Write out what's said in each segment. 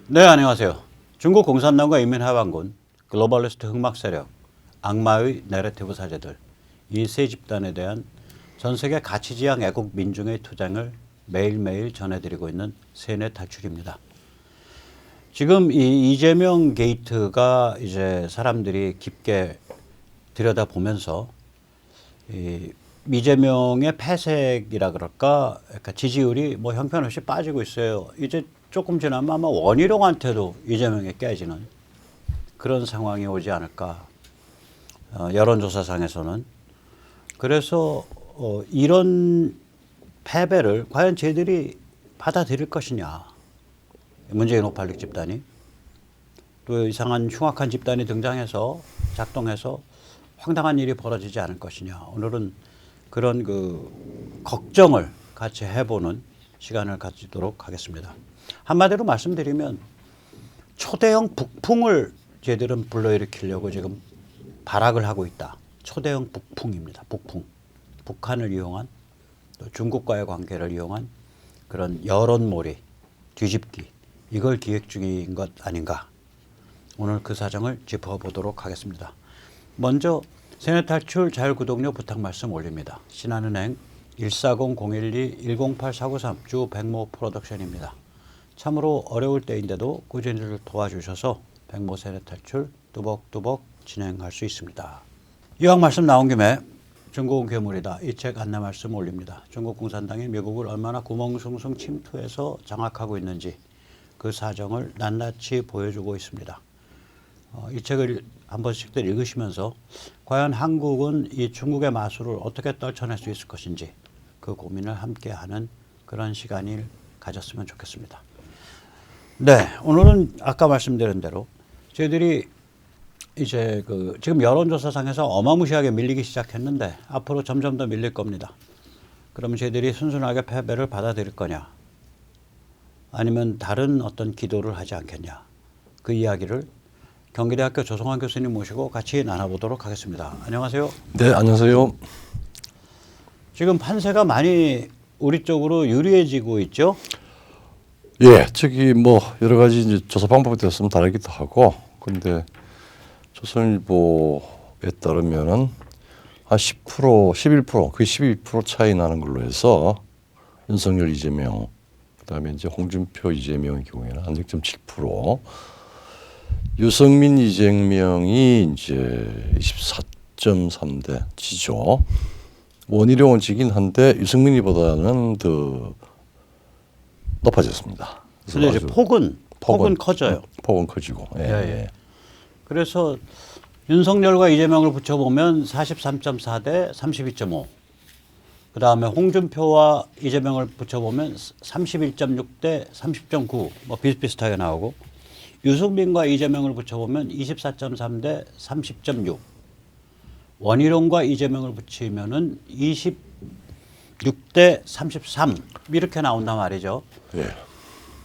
네, 안녕하세요. 중국 공산당과 인민해방군, 글로벌리스트 흑막 세력, 악마의 내러티브 사제들, 이 세 집단에 대한 전 세계 가치지향 애국 민중의 투쟁을 매일매일 전해드리고 있는 세뇌 탈출입니다. 지금 이 이재명 게이트가 이제 사람들이 깊게 들여다보면서 이 이재명의 패색이라 그럴까, 그러니까 지지율이 뭐 형편없이 빠지고 있어요. 이제 조금 지나면 아마 원희룡한테도 이재명이 깨지는 그런 상황이 오지 않을까. 여론조사상에서는. 그래서 이런 패배를 과연 저희들이 받아들일 것이냐. 문재인 586 집단이. 또 이상한 흉악한 집단이 등장해서 작동해서 황당한 일이 벌어지지 않을 것이냐. 오늘은 그런 그 걱정을 같이 해보는 시간을 가지도록 하겠습니다. 한마디로 말씀드리면 초대형 북풍을 저희들은 불러일으키려고 지금 발악을 하고 있다. 초대형 북풍입니다. 북풍. 북한을 이용한 또 중국과의 관계를 이용한 그런 여론몰이, 뒤집기 이걸 기획 중인 것 아닌가. 오늘 그 사정을 짚어보도록 하겠습니다. 먼저 세뇌 탈출 자율구독료 부탁 말씀 올립니다. 신한은행 140-012-108493 주 백모 프로덕션입니다. 참으로 어려울 때인데도 꾸준히 도와주셔서 백모 세뇌 탈출 뚜벅뚜벅 진행할 수 있습니다. 이왕 말씀 나온 김에 중국은 괴물이다. 이 책 안내 말씀 올립니다. 중국 공산당이 미국을 얼마나 구멍숭숭 침투해서 장악하고 있는지 그 사정을 낱낱이 보여주고 있습니다. 이 책을 한 번씩들 읽으시면서 과연 한국은 이 중국의 마술을 어떻게 떨쳐낼 수 있을 것인지 그 고민을 함께하는 그런 시간을 가졌으면 좋겠습니다. 네, 오늘은 아까 말씀드린 대로 저희들이 이제 그 지금 여론조사상에서 어마무시하게 밀리기 시작했는데 앞으로 점점 더 밀릴 겁니다. 그러면 저희들이 순순하게 패배를 받아들일 거냐, 아니면 다른 어떤 기도를 하지 않겠냐, 그 이야기를 경기대학교 조성환 교수님 모시고 같이 나눠보도록 하겠습니다. 안녕하세요. 네, 안녕하세요. 지금 판세가 많이 우리 쪽으로 유리해지고 있죠? 예, 저기 뭐 여러 가지 이제 조사 방법에 따라서 다르기도 하고, 근데 조선일보에 따르면은 한 10%, 11%, 거의 12% 차이 나는 걸로 해서 윤석열, 이재명, 그다음에 이제 홍준표, 이재명의 경우에는 한 6.7%, 유승민, 이재명이 이제 24.3대 지죠. 원희룡은 지긴 한데 유승민이보다는 더 높아졌습니다. 근데 이제 폭은 커져요. 폭은 커지고. 예, 예. 그래서 윤석열과 이재명을 붙여보면 43.4 대 32.5. 그 다음에 홍준표와 이재명을 붙여보면 31.6 대 30.9. 뭐 비슷비슷하게 나오고, 유승민과 이재명을 붙여보면 24.3 대 30.6. 원희룡과 이재명을 붙이면은 26 대 33 이렇게 나온단 말이죠. 예.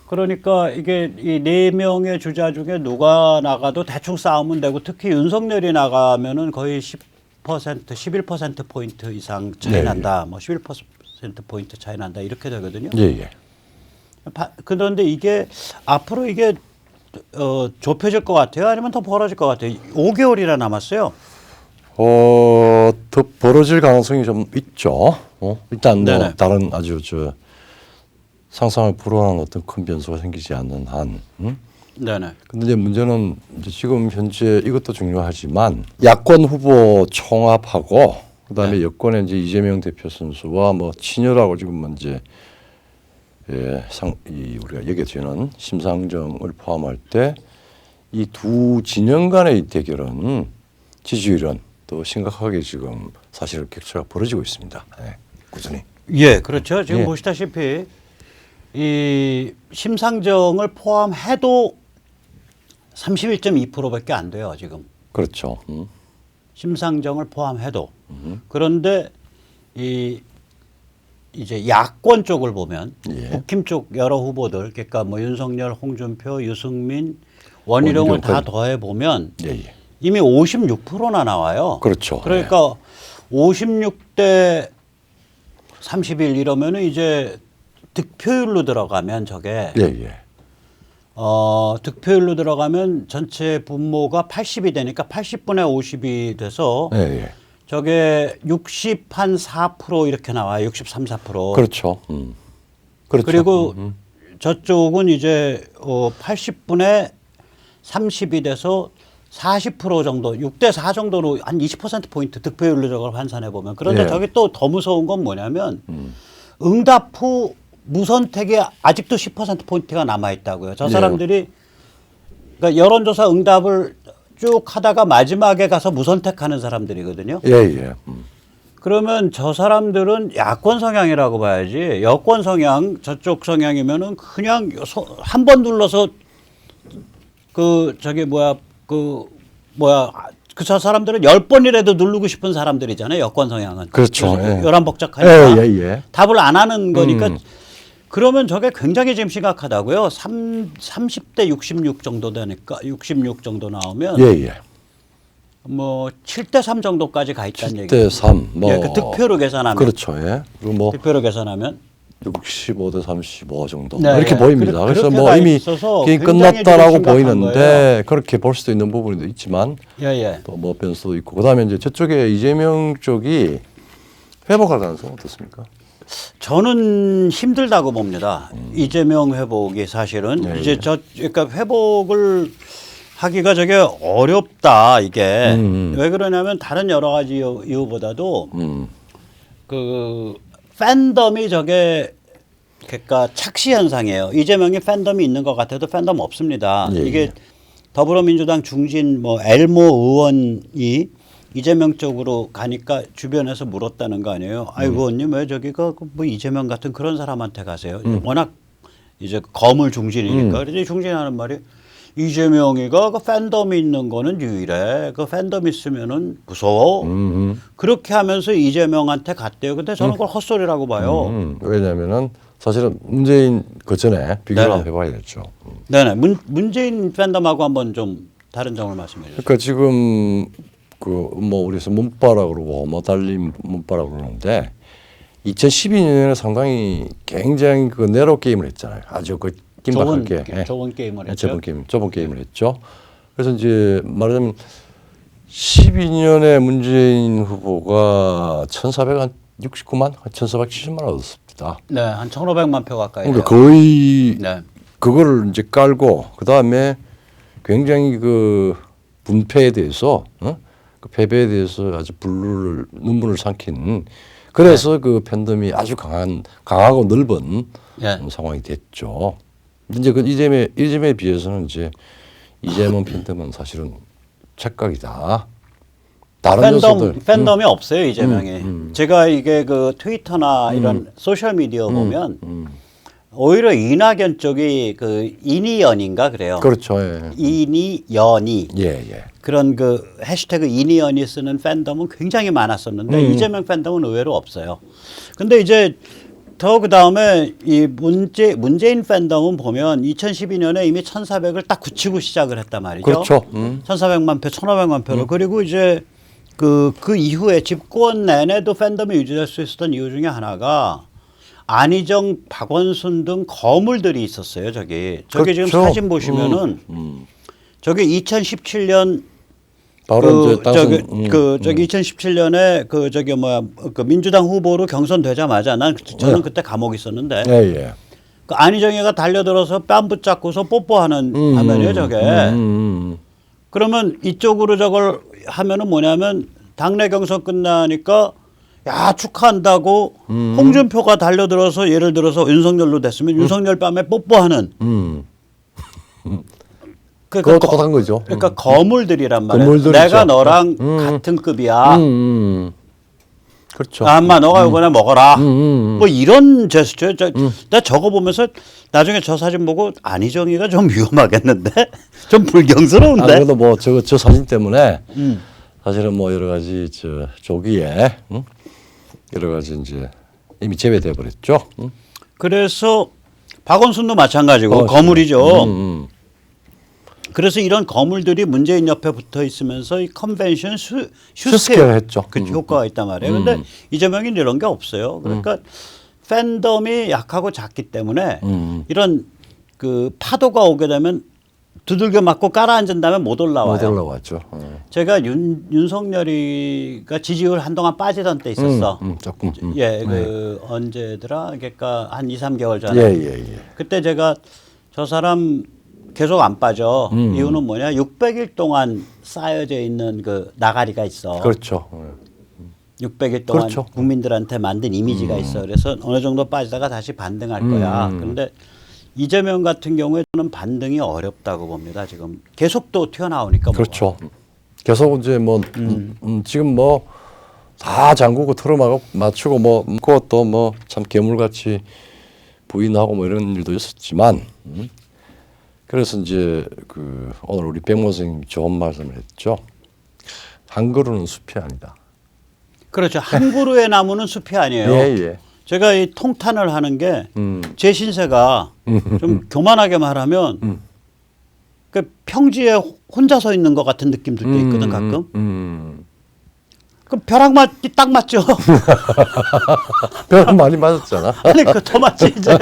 그러니까 이게 이 네 명의 주자 중에 누가 나가도 대충 싸우면 되고, 특히 윤석열이 나가면은 거의 10%, 11% 포인트 이상 차이 난다. 뭐 11% 포인트 차이 난다 이렇게 되거든요. 예, 예. 그런데 이게 앞으로 이게 좁혀질 것 같아요? 아니면 더 벌어질 것 같아요? 5개월이나 남았어요. 더 벌어질 가능성이 좀 있죠. 일단 뭐 네네. 다른 아주 상상을 불허한 어떤 큰 변수가 생기지 않는 한. 네네. 근데 이제 문제는 이제 지금 현재 이것도 중요하지만 야권 후보 총합하고 그다음에 네. 여권의 이제 이재명 대표 선수와 뭐 친여라고 지금 이제 우리가 여기에 되는 심상정을 포함할 때 이 두 진영 간의 대결은 지지율은 또 심각하게 지금 사실 격차가 벌어지고 있습니다. 네, 꾸준히. 예, 그렇죠. 지금 예. 보시다시피 이 심상정을 포함해도 31.2%밖에 안 돼요, 지금. 그렇죠. 심상정을 포함해도. 그런데 이제 야권 쪽을 보면 예. 국힘 쪽 여러 후보들, 그러니까 뭐 윤석열, 홍준표, 유승민, 원희룡을 다 더해 보면 예, 예. 이미 56%나 나와요. 그렇죠. 그러니까 56대 31 이러면은 이제 득표율로 들어가면 저게 예, 예. 득표율로 들어가면 전체 분모가 80이 되니까 80분의 50이 돼서 예, 예. 저게 60한 4% 이렇게 나와요. 63, 4%. 그렇죠. 그렇죠. 그리고 저쪽은 이제 80분의 30이 돼서 40% 정도, 6대 4 정도로 한 20%포인트 득표율로 저걸 환산해 보면. 그런데 예. 저게 또 더 무서운 건 뭐냐면 응답 후 무선택이 아직도 10%포인트가 남아있다고요. 저 사람들이 그러니까 여론조사 응답을 쭉 하다가 마지막에 가서 무선택하는 사람들이거든요. 예, 예. 그러면 저 사람들은 야권 성향이라고 봐야지. 여권 성향, 저쪽 성향이면은 그냥 한 번 눌러서 그 저 사람들은 10번이라도 누르고 싶은 사람들이잖아요. 여권 성향은. 그렇죠. 예. 요란복잡하니까 예, 예. 답을 안 하는 거니까 그러면 저게 굉장히 지금 심각하다고요. 30대 66 정도 되니까 66 정도 나오면 예, 예. 뭐 7대 3 정도까지 가 있다는 얘기죠. 7대 3. 뭐 예, 그 득표로 계산하면. 그렇죠. 예. 그리고 뭐 득표로 계산하면 65대 35 정도 네, 이렇게 예. 보입니다. 그래서 그렇게 뭐 가 이미 있어서 게임 굉장히 끝났다라고 지금 심각한 보이는데 거예요. 그렇게 볼 수도 있는 부분도 있지만 예, 예. 또 뭐 변수도 있고 그다음에 이제 저쪽에 이재명 쪽이 회복할 가능성 어떻습니까? 저는 힘들다고 봅니다. 이재명 회복이 사실은 네, 이제 네. 그러니까 회복을 하기가 저게 어렵다 이게 왜 그러냐면 다른 여러 가지 이유보다도 그 팬덤이 저게 그러니까 착시 현상이에요. 이재명이 팬덤이 있는 것 같아도 팬덤 없습니다. 예, 이게 예. 더불어민주당 중진 뭐 엘모 의원이 이재명 쪽으로 가니까 주변에서 물었다는 거 아니에요. 아이고 의원님 왜 저기가 뭐 이재명 같은 그런 사람한테 가세요. 워낙 이제 거물 중진이니까. 그래서 중진하는 말이 이재명이가 그 팬덤이 있는 거는 유일해. 그 팬덤 있으면은 무서워. 그렇게 하면서 이재명한테 갔대요. 근데 저는 그걸 헛소리라고 봐요. 왜냐하면은 사실은 문재인 그 전에 비교를 네네. 한번 해봐야겠죠. 네네. 문재인 팬덤하고 한번 좀 다른 점을 말씀해 주세요. 그러니까 지금 그 뭐 우리서 문바라 그러고 뭐 달린 문바라 그러는데 2012년에 상당히 굉장히 그 내로 게임을 했잖아요. 아주 그 긴박하게 좁은 게임을 했죠. 좁은 게임을 했죠. 그래서 이제 말하자면 12년에 문재인 후보가 1,469만, 1,470만 얻었습니다. 네, 한 1,500만 표 가까이. 그러니까 돼요. 거의 네. 그거를 이제 깔고 그 다음에 굉장히 그 분패에 대해서 그 패배에 대해서 아주 눈물을 삼킨 그래서 그 팬덤이 아주 강하고 넓은 예. 상황이 됐죠. 이제 그 이재명에 비해서는 이제 이재명 팬덤은 사실은 착각이다. 다른 요소들 팬덤이 없어요 이재명이. 제가 이게 그 트위터나 이런 소셜 미디어 보면 오히려 이낙연 쪽이 그 이니연인가 그래요. 그렇죠. 예. 이니연이 예. 그런 그 해시태그 이니연이 쓰는 팬덤은 굉장히 많았었는데 이재명 팬덤은 의외로 없어요. 근데 이제 더 그 다음에 이 문재인 팬덤은 보면 2012년에 이미 1,400을 딱 굳히고 시작을 했단 말이죠. 그렇죠. 1,400만 표, 1,500만 표를. 그리고 이제 그 이후에 집권 내내도 팬덤이 유지될 수 있었던 이유 중에 하나가 안희정, 박원순 등 거물들이 있었어요. 저기 그렇죠. 지금 사진 보시면은 저기 2017년 바로 그 이제 당선, 저기 2017년에 그 저기 뭐야 그 민주당 후보로 경선되자마자 저는 그때 감옥에 있었는데 예. 그 안희정이가 달려들어서 뺨 붙잡고서 뽀뽀하는 화면이에요. 저게. 그러면 이쪽으로 저걸 하면은 뭐냐면 당내 경선 끝나니까 야 축하한다고 홍준표가 달려들어서 예를 들어서 윤석열로 됐으면 윤석열 뺨에 뽀뽀하는 그거 똑같은 거죠. 그러니까 거물들이란 말이에요. 거물들이죠. 내가 너랑 같은 급이야. 그렇죠. 엄마 너가 요번에 먹어라. 뭐 이런 제스처. 나 저거 보면서 나중에 저 사진 보고 안희정이가 좀 위험하겠는데, 좀 불경스러운데. 그래도 뭐 저 사진 때문에 사실은 뭐 여러 가지 저 조기에 여러 가지 이제 이미 제외돼 버렸죠. 그래서 박원순도 마찬가지고 거물이죠. 그래서 이런 거물들이 문재인 옆에 붙어 있으면서 이 컨벤션 슈스케어 했죠. 그 효과가 있단 말이에요. 근데 이재명이 이런 게 없어요. 그러니까 팬덤이 약하고 작기 때문에 이런 그 파도가 오게 되면 두들겨 맞고 깔아앉은 다음에 못 올라와요. 못 올라왔죠. 제가 윤석열이가 지지율 한동안 빠지던 때 있었어. 조금. 예, 그 언제더라? 그러니까 한 2, 3개월 전에. 예. 그때 제가 저 사람 계속 안 빠져. 이유는 뭐냐? 600일 동안 쌓여져 있는 그 나가리가 있어. 그렇죠. 600일 동안 그렇죠. 국민들한테 만든 이미지가 있어. 그래서 어느 정도 빠지다가 다시 반등할 거야. 그런데 이재명 같은 경우에 저는 반등이 어렵다고 봅니다. 지금 계속 또 튀어나오니까. 그렇죠. 계속 이제 뭐 지금 뭐 다 잠그고 틀어막고 맞추고 뭐 그것도 뭐 참 괴물같이 부인하고 뭐 이런 일도 있었지만 그래서 이제 그 오늘 우리 백모 선생님이 좋은 말씀을 했죠. 한 그루는 숲이 아니다. 그렇죠. 한 그루의 나무는 숲이 아니에요. 예. 제가 이 통탄을 하는 게 제 신세가 좀 교만하게 말하면 그 평지에 혼자 서 있는 것 같은 느낌 들 때 있거든 가끔. 그 벼락 맞기 딱 맞죠. 벼락 많이 맞았잖아. 아니 그 더 맞지 이제.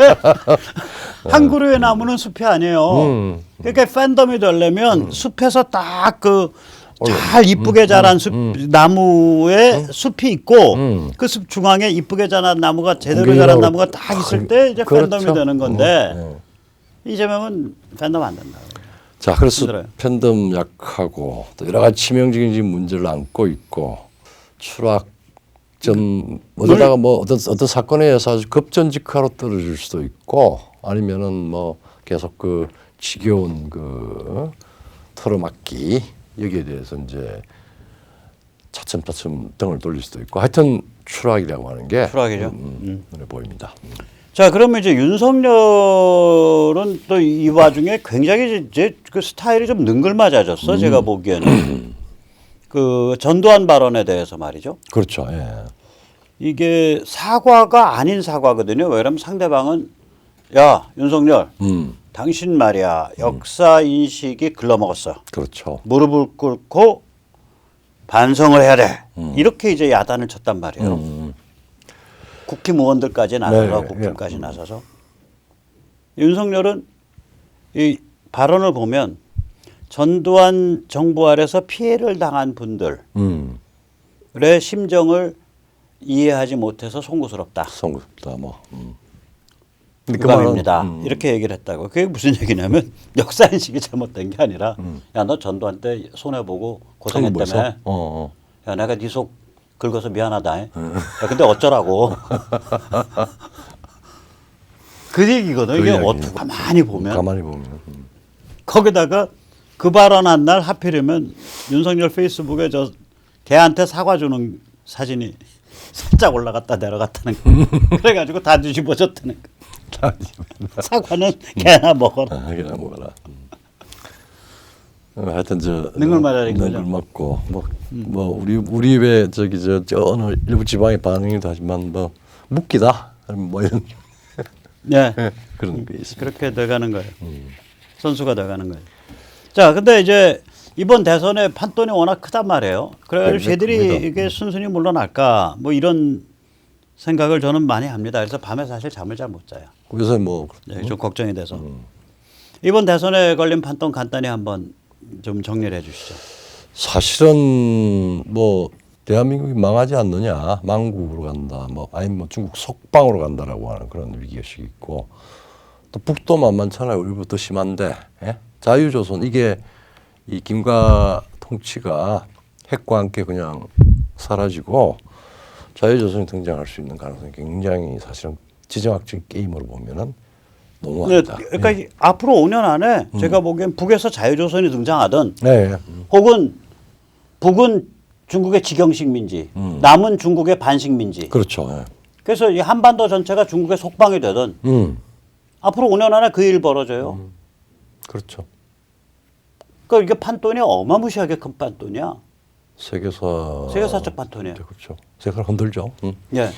한 그루의 나무는 숲이 아니에요. 그러니까 팬덤이 되려면 숲에서 딱 그 잘 이쁘게 자란 숲 나무에 숲이 있고 그 숲 중앙에 이쁘게 자란 나무가 제대로 자란 나무가 딱 있을 때 이제 그렇죠. 팬덤이 되는 건데 이재명은 팬덤 안 된다. 자, 그래서 힘들어요. 팬덤 약하고 또 여러 가지 치명적인 문제를 안고 있고 추락전 어디다가 뭐 어떤 사건에 의해서 아주 급전직하로 떨어질 수도 있고 아니면은 뭐 계속 그 지겨운 그 털어맞기 여기에 대해서 이제 차츰차츰 등을 돌릴 수도 있고 하여튼 추락이라고 하는 게 추락이죠. 눈에 보입니다. 자, 그러면 이제 윤석열은 또 이 와중에 굉장히 이제 그 스타일이 좀 능글맞아졌어. 제가 보기에는 그 전두환 발언에 대해서 말이죠. 그렇죠. 예. 이게 사과가 아닌 사과거든요. 왜냐면 상대방은 야 윤석열, 당신 말이야 역사 인식이 글러먹었어. 그렇죠. 무릎을 꿇고 반성을 해야 돼. 이렇게 이제 야단을 쳤단 말이에요. 국힘의원들까지 나서서 네, 국힘까지 나서서 윤석열은 이 발언을 보면 전두환 정부 아래서 피해를 당한 분들의 심정을 이해하지 못해서 송구스럽다. 송구스럽다 뭐. 유감입니다. 이렇게 얘기를 했다고. 그게 무슨 얘기냐면 역사인식이 잘못된 게 아니라 야 너 전두환 때 손해보고 고생했다며. 야 내가 네 속 긁어서 미안하다. 야 근데 어쩌라고. 그 얘기거든. 이게 어떻게 가만히 보면. 거기다가 그 발언한 날 하필이면 윤석열 페이스북에 저 걔한테 사과 주는 사진이 살짝 올라갔다 내려갔다는 거. 그래가지고 다 뒤집어졌다는 거. 사과는 걔나 먹어라. 걔나 먹어라. 하여튼 저 능글맞아진 거죠. 능글맞고 뭐 우리 왜 저기 저 어느 일부 지방의 반응이기도 하지만 뭐 묵기다 뭐 이런 네. 그런 게 있습니다. 그렇게 돼가는 거예요. 선수가 돼가는 거예요. 자, 근데 이제 이번 대선에 판돈이 워낙 크단 말이에요. 그래가지고 쟤들이 이게 순순히 물러날까 뭐 이런 생각을 저는 많이 합니다. 그래서 밤에 사실 잠을 잘 못 자요. 그래서 뭐 네, 좀 걱정이 돼서. 이번 대선에 걸린 판돈 간단히 한번 좀 정리를 해 주시죠. 사실은 뭐 대한민국이 망하지 않느냐, 망국으로 간다, 뭐 아니면 뭐 중국 속방으로 간다라고 하는 그런 위기의식이 있고 또 북도 만만찮아요. 일부터 심한데 예? 자유조선 이게 이 김가 통치가 핵과 함께 그냥 사라지고 자유조선이 등장할 수 있는 가능성이 굉장히 사실은 지정학적 게임으로 보면은 농후하다. 네, 그러니까 앞으로 5년 안에 제가 보기엔 북에서 자유조선이 등장하든 네. 혹은 북은 중국의 직영식민지, 남은 중국의 반식민지. 그렇죠. 네. 그래서 이 한반도 전체가 중국의 속방이 되든 앞으로 5년 안에 그 일 벌어져요. 그렇죠. 그러니까 이게 판돈이 어마무시하게 큰 판돈이야. 세계사적 판돈이에요. 그렇죠. 세계사를 흔들죠. 예.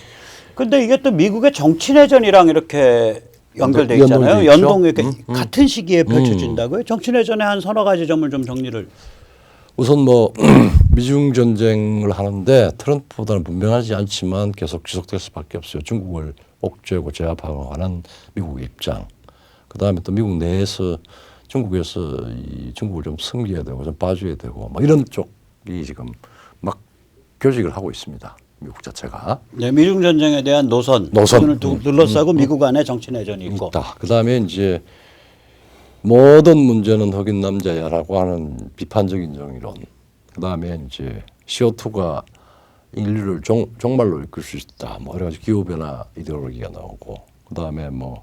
근데 이게 또 미국의 정치 내전이랑 이렇게 연결돼 있잖아요. 연동 이렇게 같은 시기에 펼쳐진다고요. 정치 내전의 한 서너 가지 점을 좀 정리를. 우선 뭐 미중 전쟁을 하는데 트럼프보다는 분명하지 않지만 계속 지속될 수밖에 없어요. 중국을 옥죄고 제압하고 하는 미국의 입장. 그다음에 또 미국 내에서 중국에서 이 중국을 좀 섬겨야 되고 좀 봐줘야 되고 뭐 이런 쪽이 지금 막 교직을 하고 있습니다. 미국 자체가. 네, 미중 전쟁에 대한 노선을 둘러싸고 미국 안에 정치 내전이 있고. 있다. 그다음에 이제 모든 문제는 흑인 남자야라고 하는 비판적인 정의론. 그다음에 이제 CO2가 인류를 종말로 이끌 수 있다. 뭐 여러 가지 기후 변화 이데올로기가 나오고. 그다음에 뭐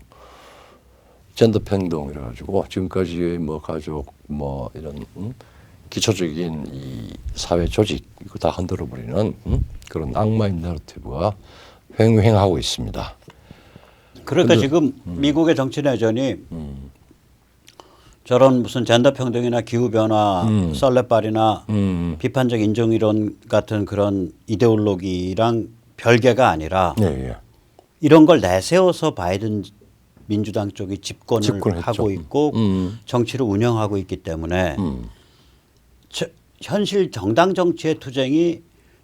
젠더 평등 이래 가지고 지금까지 뭐 가족 뭐 이런 기초적인 이 사회 조직 이거 다 흔들어 버리는 그런 악마인 내러티브가 횡행하고 있습니다. 그러니까 지금 미국의 정치 내전이 저런 무슨 젠더 평등이나 기후 변화, 썰레빨이나 비판적 인종 이론 같은 그런 이데올로기랑 별개가 아니라 예, 예. 이런 걸 내세워서 바이든 민주당 쪽이 집권을 집권했죠. 하고 있고 정치를 운영하고 있기 때문에 현실 정당 정치의 투쟁이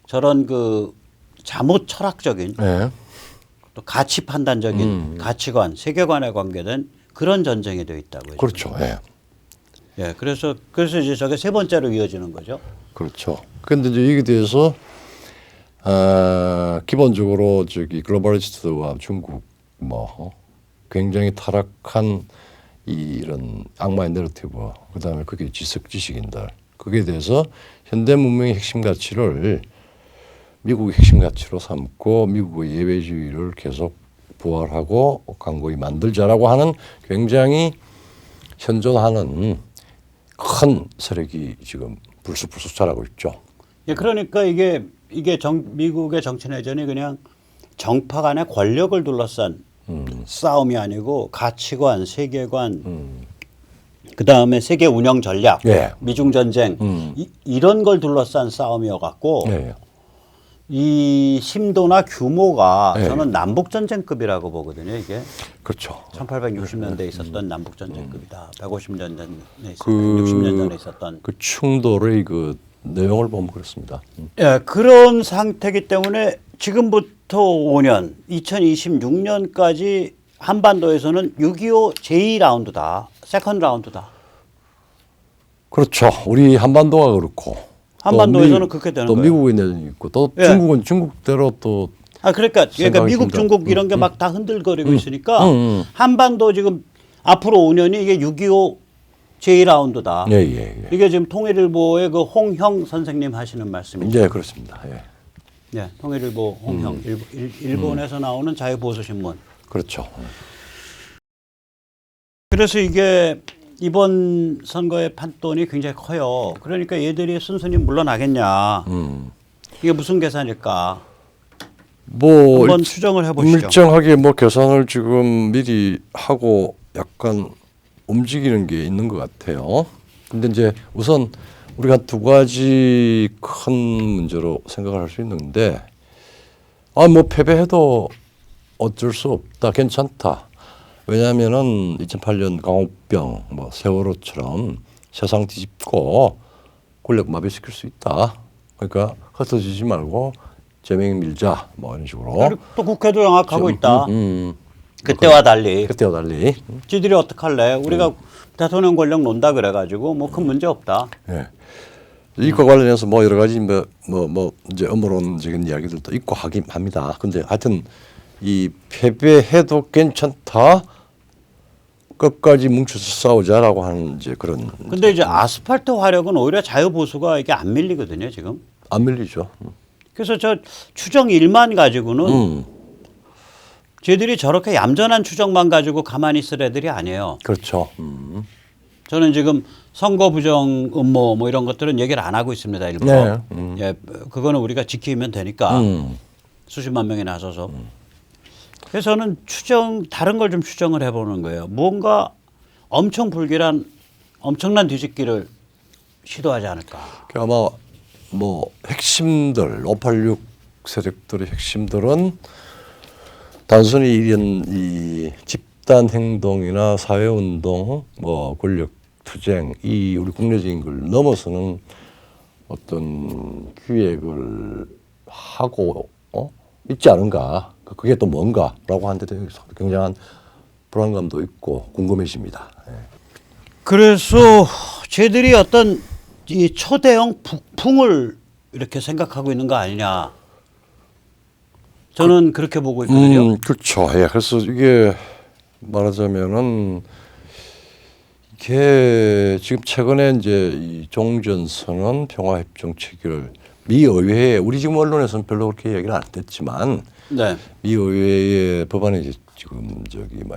저런 그 잘못 철학적인 예. 또 가치 판단적인 가치관, 세계관에 관계된 그런 전쟁이 되어 있다고요. 그렇죠. 예. 예, 그래서 이제 저게 세 번째로 이어지는 거죠. 그렇죠. 그런데 이제 여기에 대해서 기본적으로 저기 글로벌리스트와 중국 뭐 굉장히 타락한 이런 악마의 내러티브, 그다음에 그게 지식인들, 거기에 대해서 현대 문명의 핵심 가치를 미국의 핵심 가치로 삼고 미국의 예외주의를 계속 부활하고 강고히 만들자라고 하는 굉장히 현존하는 큰 세력이 지금 불쑥불쑥 자라고 있죠. 예, 그러니까 이게 미국의 정치 내전이 그냥 정파 간의 권력을 둘러싼 싸움이 아니고 가치관, 세계관, 그 다음에 세계 운영 전략, 예. 미중 전쟁 이런 걸 둘러싼 싸움이어갖고 예. 이 심도나 규모가 예. 저는 남북 전쟁급이라고 보거든요. 이게 그렇죠. 1860년대에 있었던 남북 전쟁급이다. 150년 전에 그 60년 전에 있었던 그 충돌의 그 내용을 보면 그렇습니다. 예, 그런 상태이기 때문에 지금부터 5년, 2026년까지 한반도에서는 6.25 제2라운드다. 세컨드 라운드다. 그렇죠. 우리 한반도가 그렇고 한반도에서는 그렇게 되는 또 거예요. 미국의 내전이 있고 또 예. 중국은 중국대로 또 그러니까 생각이 미국, 듭니다. 중국 이런 게 막 다 흔들거리고 있으니까 음. 한반도 지금 앞으로 5년이 이게 6.25 제2라운드다. 예, 예, 예. 이게 지금 통일일보의 그 홍형 선생님 하시는 말씀이죠. 예, 그렇습니다. 예. 네, 통일일보 홍형 일본에서 나오는 자유보수신문. 그렇죠. 그래서 이게 이번 선거의 판돈이 굉장히 커요. 그러니까 얘들이 순순히 물러나겠냐. 이게 무슨 계산일까? 뭐 한번 추정을 해보시죠. 일정하게 뭐 계산을 지금 미리 하고 약간 움직이는 게 있는 것 같아요. 근데 이제 우선 우리가 두 가지 큰 문제로 생각을 할 수 있는데, 뭐 패배해도 어쩔 수 없다, 괜찮다. 왜냐하면은 2008년 광우병, 뭐 세월호처럼 세상 뒤집고 권력 마비시킬 수 있다. 그러니까 흩어지지 말고 제명 밀자, 뭐 이런 식으로. 그리고 또 국회도 영악하고 있다. 뭐 그때와 달리. 그때와 달리. 지들이 어떡할래? 우리가 대통령 권력 논다 그래가지고 뭐 큰 문제 없다. 예. 이과 관련해서 뭐 여러 가지 뭐 이제 음모론적인 이야기들도 있고 하긴 합니다. 근데 하여튼 이 패배해도 괜찮다. 끝까지 뭉쳐서 싸우자라고 하는 이제 그런. 근데 이제 아스팔트 화력은 오히려 자유보수가 이게 안 밀리거든요, 지금. 안 밀리죠. 그래서 저 추정 1만 가지고는 쟤들이 저렇게 얌전한 추정만 가지고 가만히 있을 애들이 아니에요. 그렇죠. 저는 지금 선거 부정 음모 뭐 이런 것들은 얘기를 안 하고 있습니다. 일부러. 예, 그거는 우리가 지키면 되니까 수십만 명이 나서서. 그래서 저는 다른 걸 좀 추정을 해보는 거예요. 무언가 엄청 불길한 엄청난 뒤집기를 시도하지 않을까. 아마 뭐 핵심들 586 세력들의 핵심들은 단순히 이런 이 집단 행동이나 사회 운동, 뭐 권력 투쟁 이 우리 국내적인 걸 넘어서는 어떤 기획을 하고 있지 않은가. 그게 또 뭔가라고 하는데 굉장한 불안감도 있고 궁금해집니다. 예. 그래서 쟤들이 어떤 이 초대형 북풍을 이렇게 생각하고 있는 거 아니냐. 저는 그렇게 보고 있거든요. 그렇죠. 예. 그래서 이게 말하자면은 이게 지금 최근에 이제 이 종전선언 평화협정 체결 미 의회에 우리 지금 언론에서는 별로 그렇게 얘기는 안 됐지만 네. 미 의회의 법안이 이제 지금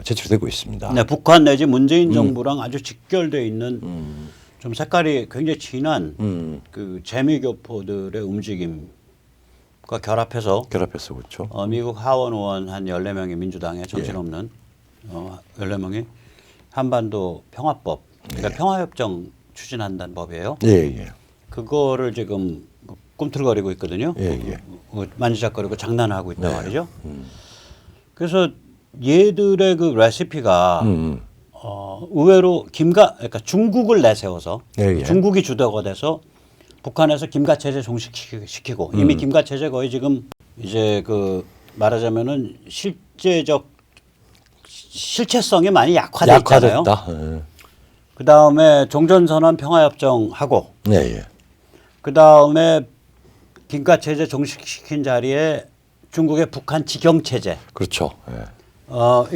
제출되고 있습니다. 네, 북한 내지 문재인 정부랑 아주 직결돼 있는 좀 색깔이 굉장히 진한 그 재미교포들의 움직임과 결합해서 그렇죠. 미국 하원 의원 한 14명의 민주당의 정신없는 14명이 한반도 평화법, 그러니까 평화협정 추진한다는 법이에요. 예. 그거를 지금 꿈틀거리고 있거든요. 예. 만지작거리고 장난하고 있단 말이죠. 그래서 얘들의 그 레시피가 의외로 그러니까 중국을 내세워서 예. 중국이 주도가 돼서 북한에서 김가 체제 종식시키고 이미 김가 체제 거의 지금 이제 그 말하자면은 실체성이 많이 약화돼 있잖아요. 약화됐다. 그 다음에 종전선언 평화협정 하고 예. 그 다음에 김가 체제 종식시킨 자리에 중국의 북한 직영 체제. 그렇죠. 예.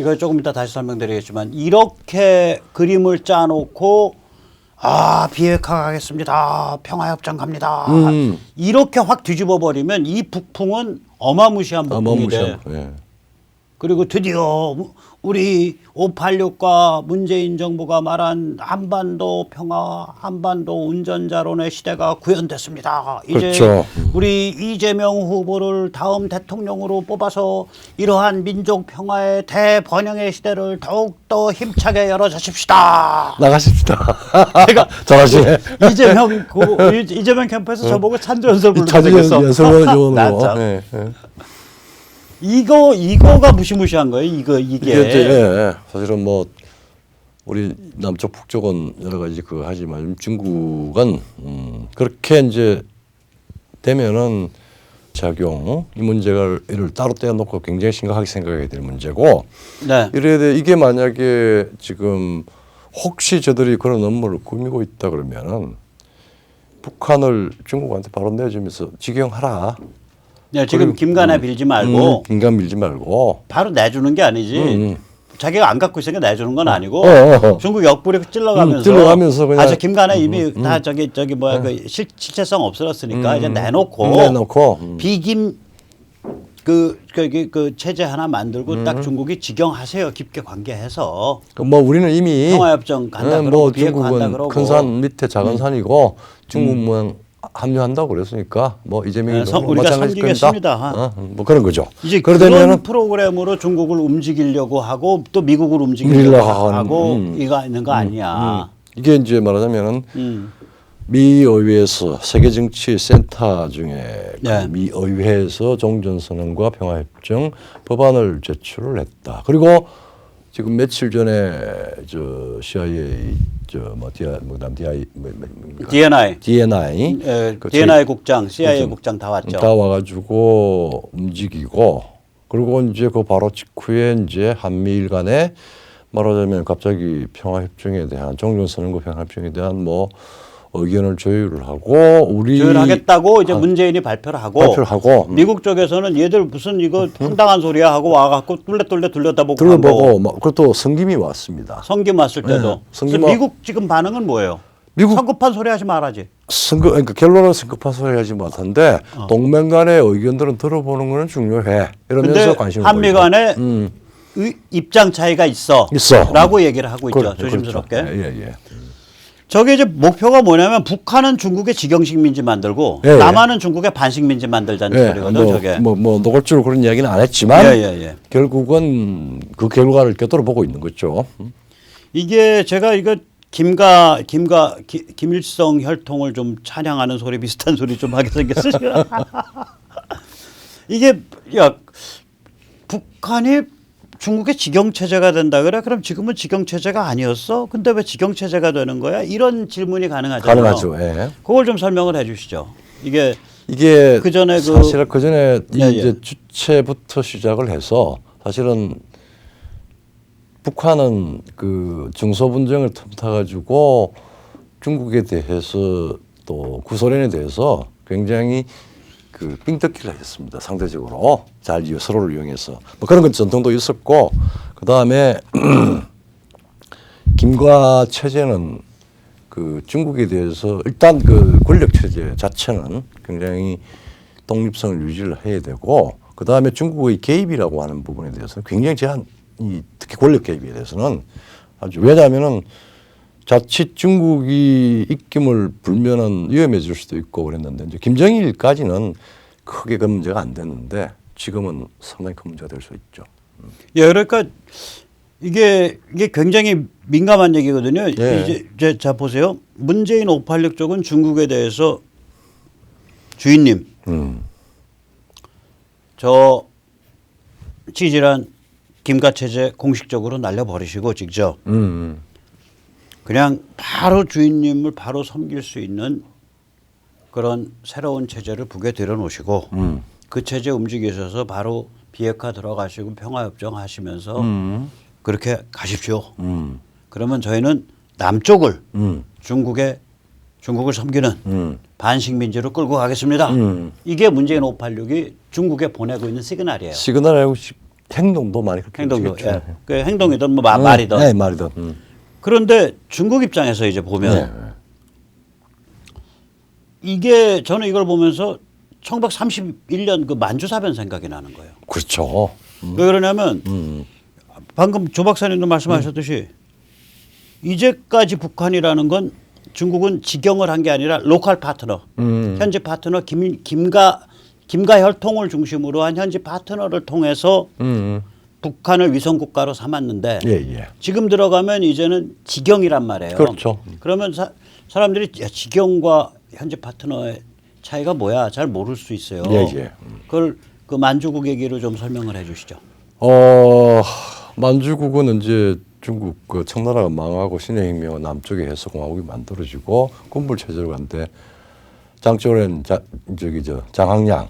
이거 조금 이따 다시 설명드리겠지만 이렇게 그림을 짜놓고 비핵화 가겠습니다. 평화협정 갑니다. 이렇게 확 뒤집어 버리면 이 북풍은 어마무시한 북풍이 돼. 예. 그리고 드디어 우리 586과 문재인 정부가 말한 한반도 평화, 한반도 운전자론의 시대가 구현됐습니다. 이제 그렇죠. 우리 이재명 후보를 다음 대통령으로 뽑아서 이러한 민족 평화의 대번영의 시대를 더욱더 힘차게 열어주십시다. 나가십시다. 제가 잘하시네. 이재명 캠프에서 저보고 찬조 연설 부르게 찬조 생겼어. 연설원으로. 나 참. 예. 이거가 무시무시한 거예요. 이게. 사실은 뭐 우리 남쪽 북쪽은 여러 가지 하지만 중국은 그렇게 이제 되면은 작용 이 문제가 이를 따로 떼어놓고 굉장히 심각하게 생각해야 될 문제고. 네. 이래야 돼. 이게 만약에 지금 혹시 저들이 그런 업무를 꾸미고 있다 그러면은 북한을 중국한테 바로 내주면서 직영하라. 네, 지금 김간에 빌지 말고 김간 빌지 말고 바로 내주는 게 아니지. 자기가 안 갖고 있으니까 내주는 건 아니고 중국 옆구리 찔러가면서 그냥 저 김간에 이미 다 저기 뭐야 그 실체성 없어졌으니까 이제 내놓고 비김 그 체제 하나 만들고 딱 중국이 직영하세요. 깊게 관계해서. 뭐 우리는 이미 평화협정 간다 그러고 비핵화 한다 중국은 그러고 큰 산 밑에 작은 산이고 중국만 합류한다고 그랬으니까 뭐 이재명이 우리가 섬기겠습니다. 뭐 그런 거죠. 이제 그런 프로그램으로 중국을 움직이려고 하고 또 미국을 움직이려고 하고 이거 있는 거 아니야. 이게 이제 말하자면은 미 의회에서 세계 정치 센터 중에 네. 미 의회에서 종전선언과 평화협정 법안을 제출을 했다. 그리고 지금 며칠 전에 저 CIA DNI DNI 국장, CIA 국장 다 왔죠. 다 와가지고 움직이고 그리고 이제 그 바로 직후에 이제 한미일 간에 말하자면 갑자기 평화협정에 대한 종전선언과 평화협정에 대한 뭐 의견을 조율을 하고 조율하겠다고 이제 문재인이 발표를 하고 미국 쪽에서는 얘들 무슨 이거 황당한 소리야 하고 와갖고 뚫레 들여다보고 그것도 성김이 왔습니다. 성김 왔을 때도 미국 지금 반응은 뭐예요? 성급한 소리 하지 말아지. 그러니까 결론은 성급한 소리 하지 못한데 동맹 간의 의견들은 들어보는 거는 중요해. 이러면서 관심을 한미 간에 입장 차이가 있어라고 얘기를 하고 있죠. 그렇죠. 조심스럽게. 예. 저게 이제 목표가 뭐냐면 북한은 중국의 직영식 민지 만들고 남한은 중국의 반식 민지 만들자는 소리거든. 저게. 뭐 노골적으로 그런 이야기는 안 했지만 결국은 그 결과를 곁으로 보고 있는 거죠. 이게 제가 이거 김일성 혈통을 좀 찬양하는 소리 비슷한 소리 좀 하게 생겼어요. 이게 북한이 중국의 직영체제가 된다 그래? 그럼 지금은 직영체제가 아니었어? 근데 왜 직영체제가 되는 거야? 이런 질문이 가능하잖아요. 가능하죠. 예. 그걸 좀 설명을 해 주시죠. 이게 그전에 사실 그전에 이제 주체부터 시작을 해서 사실은 북한은 그 중소분쟁을 틈타가지고 중국에 대해서 또 구소련에 대해서 굉장히 그 삥뜯기를 했습니다. 상대적으로 잘 서로를 이용해서 뭐 그런 건 전통도 있었고 그 다음에 김과 체제는 그 중국에 대해서 일단 그 권력 체제 자체는 굉장히 독립성을 유지를 해야 되고 그 다음에 중국의 개입이라고 하는 부분에 대해서는 굉장히 특히 권력 개입에 대해서는 아주 왜냐하면은 자칫 중국이 입김을 불면은 위험해질 수도 있고 그랬는데 이제 김정일까지는 크게 그 문제가 안 됐는데 지금은 상당히 큰 문제가 될 수 있죠. 예, 그러니까 이게 굉장히 민감한 얘기거든요. 예. 이제 자 보세요. 문재인 586 쪽은 중국에 대해서 주인님, 저 찌질한 김가 체제 공식적으로 날려버리시고 직접 그냥 바로 주인님을 바로 섬길 수 있는 그런 새로운 체제를 북에 들여놓으시고 그 체제 움직이셔서 바로 비핵화 들어가시고 평화협정 하시면서 그렇게 가십시오. 그러면 저희는 남쪽을 중국을 섬기는 반식민지로 끌고 가겠습니다. 이게 문재인 586이 중국에 보내고 있는 시그널이에요. 시그널하고 행동도 많이 그렇게 행동도 움직였죠. 예. 그 행동이든 뭐 말이든. 네, 말이든. 그런데 중국 입장에서 이제 보면 네. 이게 저는 이걸 보면서 1931년 그 만주사변 생각이 나는 거예요. 그렇죠. 왜 그러냐면 방금 조 박사님도 말씀하셨듯이 이제까지 북한이라는 건 중국은 직영을 한 게 아니라 로컬 파트너, 현지 파트너 김가 혈통을 중심으로 한 현지 파트너를 통해서 북한을 위성 국가로 삼았는데 예, 예. 지금 들어가면 이제는 직영이란 말이에요. 그렇죠. 그러면 사람들이 야, 직영과 현지 파트너의 차이가 뭐야? 잘 모를 수 있어요. 예, 예. 그걸 그 만주국 얘기로 좀 설명을 해 주시죠. 만주국은 이제 중국 그 청나라가 망하고 신해혁명 남쪽에 해서공화국이 만들어지고 군불 체제로 간데 장조련 장항량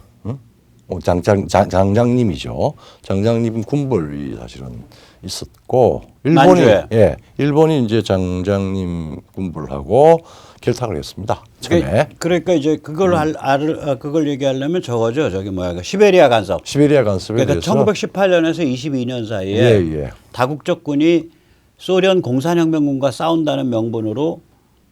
장장님이죠. 장장님 군벌이 사실은 있었고 만주에. 일본이 이제 장장님 군벌하고 결탁을 했습니다. 처음에. 그러니까 이제 그걸 얘기하려면 저거죠. 저기 뭐야 그 시베리아 간섭. 시베리아 간섭에 그러니까 대해서 1918년에서 22년 사이에 예. 다국적군이 소련 공산혁명군과 싸운다는 명분으로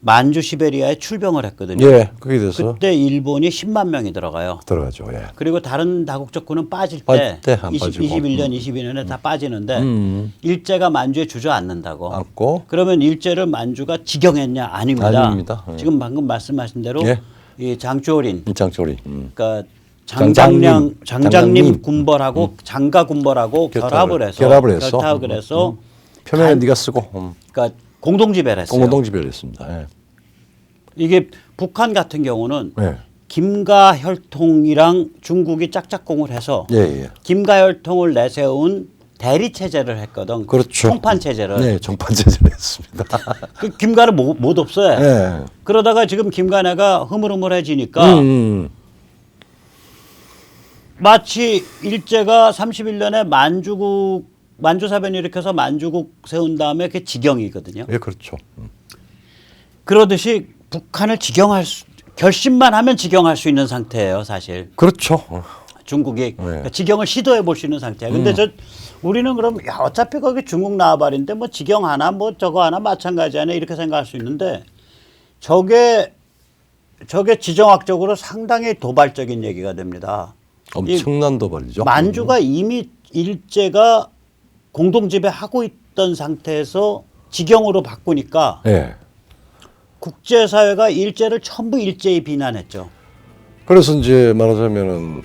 만주 시베리아에 출병을 했거든요. 예, 거기에 대해서 그때 일본이 10만 명이 들어가요. 들어가죠. 예. 그리고 다른 다국적군은 빠질 빠질 때 때안 빠지고. 21년, 22년에 다 빠지는데 일제가 만주에 주저앉는다고. 앉고 그러면 일제를 만주가 직영했냐? 아닙니다. 아닙니다. 예. 지금 방금 말씀하신 대로 예. 이 장조린, 장조리. 그러니까 장장님. 장장님 군벌하고 장가 군벌하고 결합을 해서 결탁을 해서 표면에 네가 쓰고 그러니까 공동지배를 했어요. 공동지배를 했습니다. 예. 이게 북한 같은 경우는 예. 김가 혈통이랑 중국이 짝짝꿍을 해서 예. 김가 혈통을 내세운 대리 체제를 했거든. 그렇죠. 총판 체제를. 네, 총판 체제를 했습니다. 그 김가를 못 없어요. 예. 그러다가 지금 김가네가 흐물흐물해지니까 마치 일제가 31년에 만주사변 일으켜서 만주국 세운 다음에 그게 직영이거든요. 예, 그렇죠. 그러듯이 북한을 결심만 하면 직영할 수 있는 상태예요, 사실. 그렇죠. 중국이 그러니까 직영을 시도해 볼 수 있는 상태야. 근데 우리는 그럼 야, 어차피 거기 중국 나와버린데 뭐 직영 하나 뭐 저거 하나 마찬가지 아니야 이렇게 생각할 수 있는데 저게 지정학적으로 상당히 도발적인 얘기가 됩니다. 엄청난 도발이죠. 만주가 이미 일제가 공동지배하고 있던 상태에서 직영으로 바꾸니까 예. 국제사회가 일제를 전부 일제히 비난했죠. 그래서 이제 말하자면은